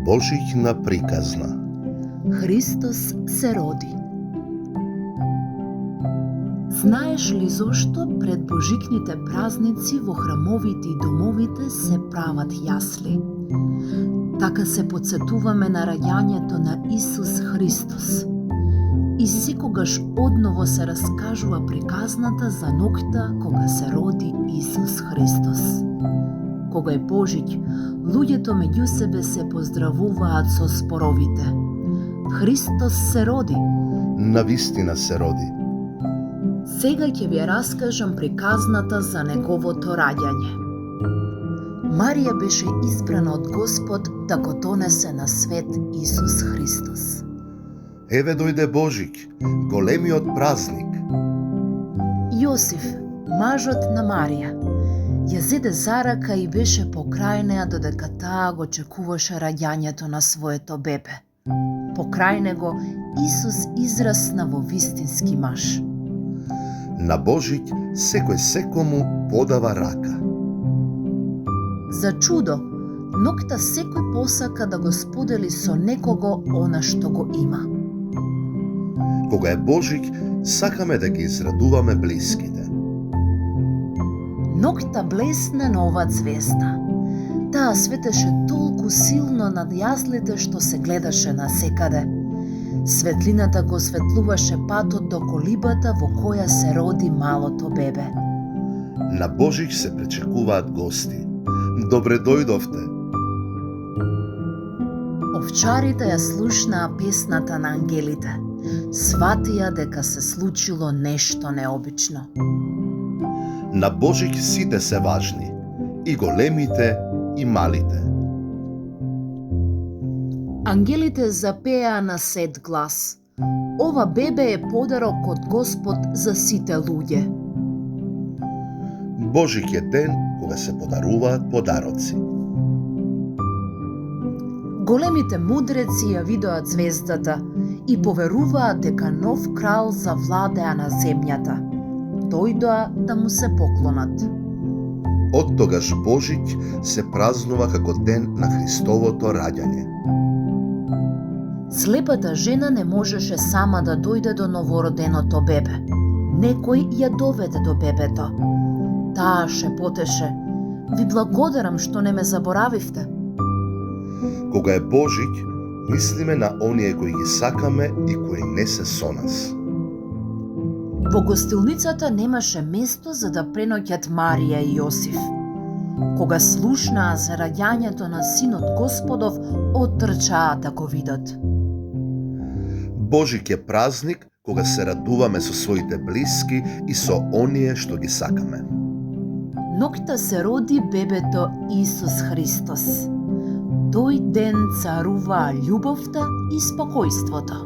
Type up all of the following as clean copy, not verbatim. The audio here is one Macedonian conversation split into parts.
Божиќна приказна. Христос се роди. Знаеш ли зошто пред божикните празници во храмовите и домовите се прават јасли? Така се потсетуваме на раѓањето на Исус Христос. И секогаш одново се раскажува приказната за ноќта кога се роди Исус Христос. Кога е Божиќ, луѓето меѓу себе се поздравуваат со споровите. Христос се роди. Навистина се роди. Сега ќе ви раскажам приказната за неговото раѓање. Марија беше избрана од Господ да го донесе на свет Исус Христос. Еве дојде Божиќ, големиот празник. Јосиф, мажот на Марија, ја зеде за рака и беше покрај неа додека таа го чекуваше раѓањето на своето бебе. Покрај него Исус израсна во вистински маж. На Божиќ секој секому подава рака. За чудо, ноќта секој посака да го сподели со некого она што го има. Кога е Божиќ, сакаме да ги израдуваме блиските. Ноќта блесна нова звезда. Таа светеше толку силно над јазлите што се гледаше насекаде. Светлината го осветлуваше патот до колибата во која се роди малото бебе. На Божиќ се пречекуваат гости. Добре дојдовте. Овчарите ја слушнаа песната на ангелите. Сватија дека се случило нешто необично. На Божиќ сите се важни, и големите, и малите. Ангелите запеа на сет глас. Ова бебе е подарок од Господ за сите луѓе. Божиќ е ден кога се подаруваат подароци. Големите мудреци ја видоа звездата и поверуваат дека нов крал завладеа на земјата. Дојдоа да му се поклонат. Од тогаш Божиќ се празнува како ден на Христовото раѓање. Слепата жена не можеше сама да дојде до новороденото бебе. Некој ја доведе до бебето. Таа шепотеше: "Ви благодарам што не ме заборавивте." Кога е Божиќ, мислиме на оние кои ги сакаме и кои не се со нас. Во гостилницата немаше место за да преноќат Марија и Јосиф. Кога слушнаа за раѓањето на Синот Господов, оттрчаа да го видат. Божиќ е празник кога се радуваме со своите блиски и со оние што ги сакаме. Ноќта се роди бебето Исус Христос. Тој ден царуваа љубовта и спокојството.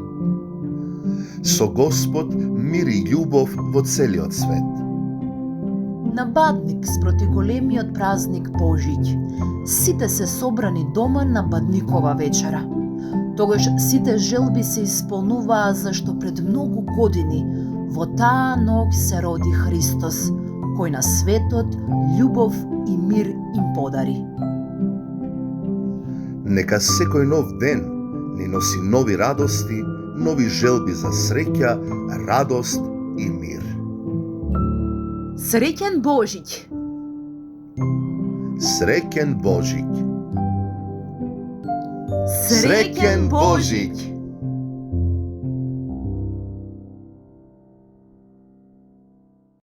Со Господ мир и љубов во целиот свет. На бадник спроти големиот празник Божиќ, сите се собрани дома на бадникова вечера. Тогаш сите желби се исполнуваа зашто пред многу години во таа ноќ се роди Христос, кој на светот љубов и мир им подари. Нека секој нов ден ни носи нови радости, нови желби за среќа, радост и мир. Среќен Божиќ! Среќен Божиќ! Среќен Божиќ!